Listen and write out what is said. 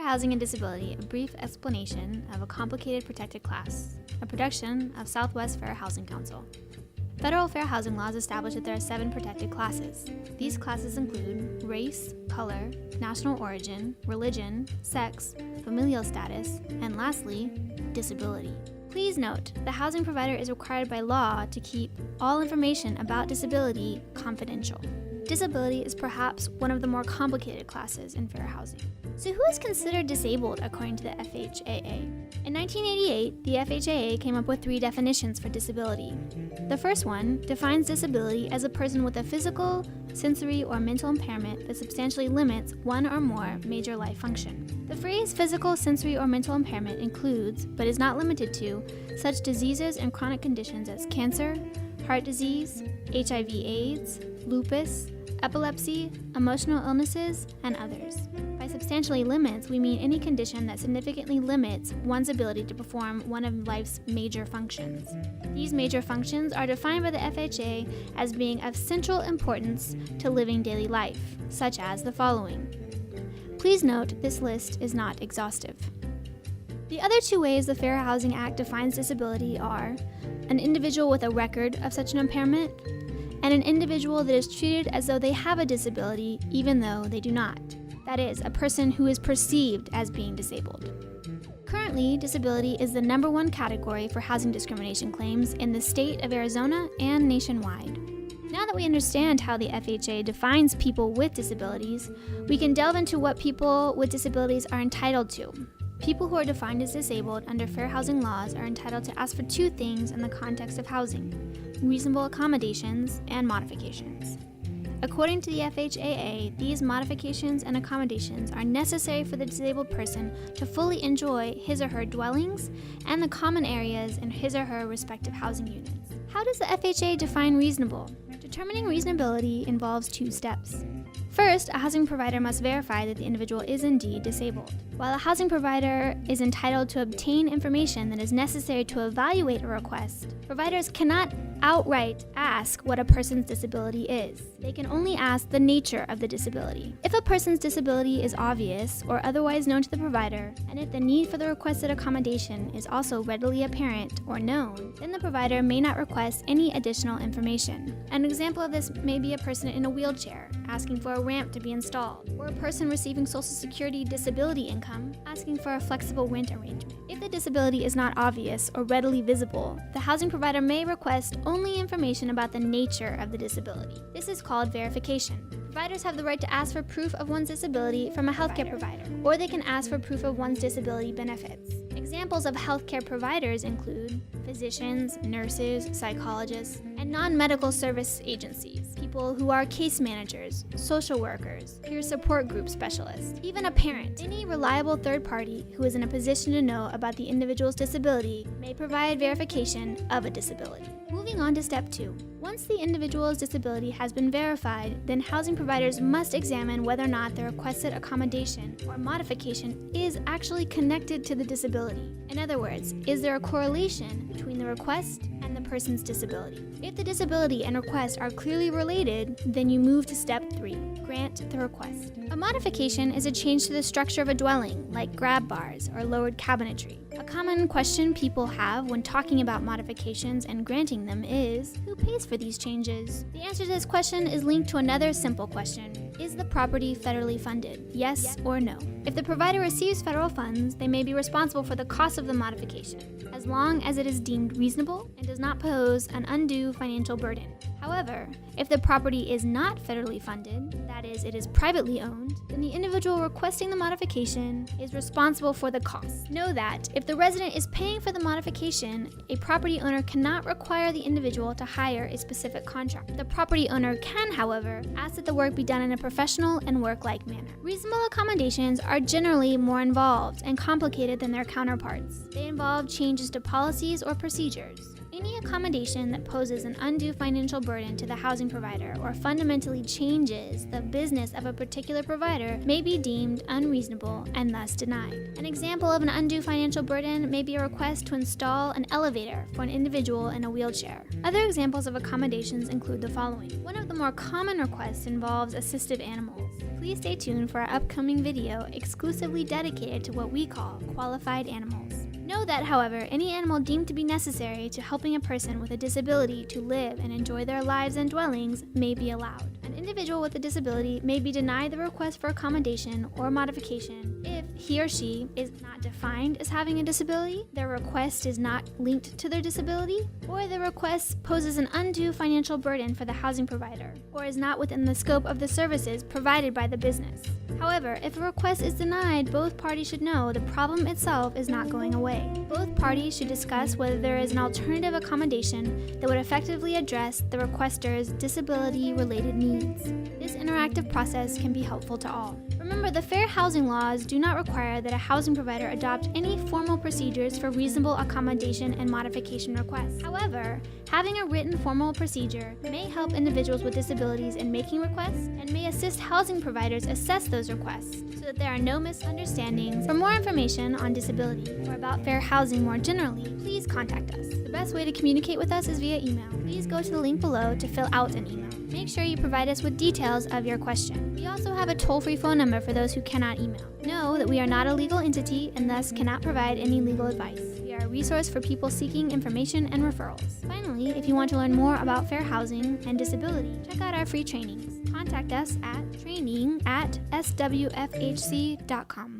Housing and Disability, a brief explanation of a complicated protected class, a production of Southwest Fair Housing Council. Federal fair housing laws establish that there are 7 protected classes. These classes include race, color, national origin, religion, sex, familial status, and lastly, disability. Please note, the housing provider is required by law to keep all information about disability confidential. Disability is perhaps one of the more complicated classes in fair housing. So who is considered disabled according to the FHAA? In 1988, the FHAA came up with 3 definitions for disability. The first one defines disability as a person with a physical, sensory, or mental impairment that substantially limits one or more major life function. The phrase physical, sensory, or mental impairment includes, but is not limited to, such diseases and chronic conditions as cancer, heart disease, HIV/AIDS, lupus, epilepsy, emotional illnesses, and others. By substantially limits, we mean any condition that significantly limits one's ability to perform one of life's major functions. These major functions are defined by the FHA as being of central importance to living daily life, such as the following. Please note, this list is not exhaustive. The other 2 ways the Fair Housing Act defines disability are an individual with a record of such an impairment, and an individual that is treated as though they have a disability even though they do not. That is, a person who is perceived as being disabled. Currently, disability is the number 1 category for housing discrimination claims in the state of Arizona and nationwide. Now that we understand how the FHA defines people with disabilities, we can delve into what people with disabilities are entitled to. People who are defined as disabled under fair housing laws are entitled to ask for 2 things in the context of housing: reasonable accommodations and modifications. According to the FHAA, these modifications and accommodations are necessary for the disabled person to fully enjoy his or her dwellings and the common areas in his or her respective housing units. How does the FHA define reasonable? Determining reasonability involves 2 steps. First, a housing provider must verify that the individual is indeed disabled. While a housing provider is entitled to obtain information that is necessary to evaluate a request, providers cannot outright ask what a person's disability is. They can only ask the nature of the disability. If a person's disability is obvious or otherwise known to the provider, and if the need for the requested accommodation is also readily apparent or known, then the provider may not request any additional information. An example of this may be a person in a wheelchair asking for a ramp to be installed, or a person receiving Social Security disability income asking for a flexible rent arrangement. If the disability is not obvious or readily visible, the housing provider may request only information about the nature of the disability. This is called verification. Providers have the right to ask for proof of one's disability from a healthcare provider, or they can ask for proof of one's disability benefits. Examples of healthcare providers include physicians, nurses, psychologists, and non-medical service agencies, people who are case managers, social workers, peer support group specialists, even a parent. Any reliable third party who is in a position to know about the individual's disability may provide verification of a disability. Moving on to step 2. Once the individual's disability has been verified, then housing providers must examine whether or not the requested accommodation or modification is actually connected to the disability. In other words, is there a correlation between the request and the person's disability? If the disability and request are clearly related, then you move to step 3. Grant the request. A modification is a change to the structure of a dwelling, like grab bars or lowered cabinetry. A common question people have when talking about modifications and granting them is, who pays for these changes? The answer to this question is linked to another simple question. Is the property federally funded? Yes or no? If the provider receives federal funds, they may be responsible for the cost of the modification, as long as it is deemed reasonable and does not pose an undue financial burden. However, if the property is not federally funded, that is, it is privately owned, then the individual requesting the modification is responsible for the cost. Know that if the resident is paying for the modification, a property owner cannot require the individual to hire a specific contractor. The property owner can, however, ask that the work be done in a professional and work-like manner. Reasonable accommodations are generally more involved and complicated than their counterparts. They involve changes to policies or procedures. Any accommodation that poses an undue financial burden to the housing provider or fundamentally changes the business of a particular provider may be deemed unreasonable and thus denied. An example of an undue financial burden may be a request to install an elevator for an individual in a wheelchair. Other examples of accommodations include the following. One of the more common requests involves assistive animals. Please stay tuned for our upcoming video exclusively dedicated to what we call qualified animals. Know that, however, any animal deemed to be necessary to helping a person with a disability to live and enjoy their lives and dwellings may be allowed. An individual with a disability may be denied the request for accommodation or modification if he or she is not defined as having a disability, their request is not linked to their disability, or the request poses an undue financial burden for the housing provider, or is not within the scope of the services provided by the business. However, if a request is denied, both parties should know the problem itself is not going away. Both parties should discuss whether there is an alternative accommodation that would effectively address the requester's disability-related needs. This interactive process can be helpful to all. Remember, the fair housing laws do not require that a housing provider adopt any formal procedures for reasonable accommodation and modification requests. However, having a written formal procedure may help individuals with disabilities in making requests and may assist housing providers assess those requests so that there are no misunderstandings. For more information on disability or about fair housing more generally, please contact us. The best way to communicate with us is via email. Please go to the link below to fill out an email. Make sure you provide us with details of your question. We also have a toll-free phone number for those who cannot email. Know that we are not a legal entity and thus cannot provide any legal advice. We are a resource for people seeking information and referrals. Finally, if you want to learn more about fair housing and disability, check out our free trainings. Contact us at training@swfhc.com.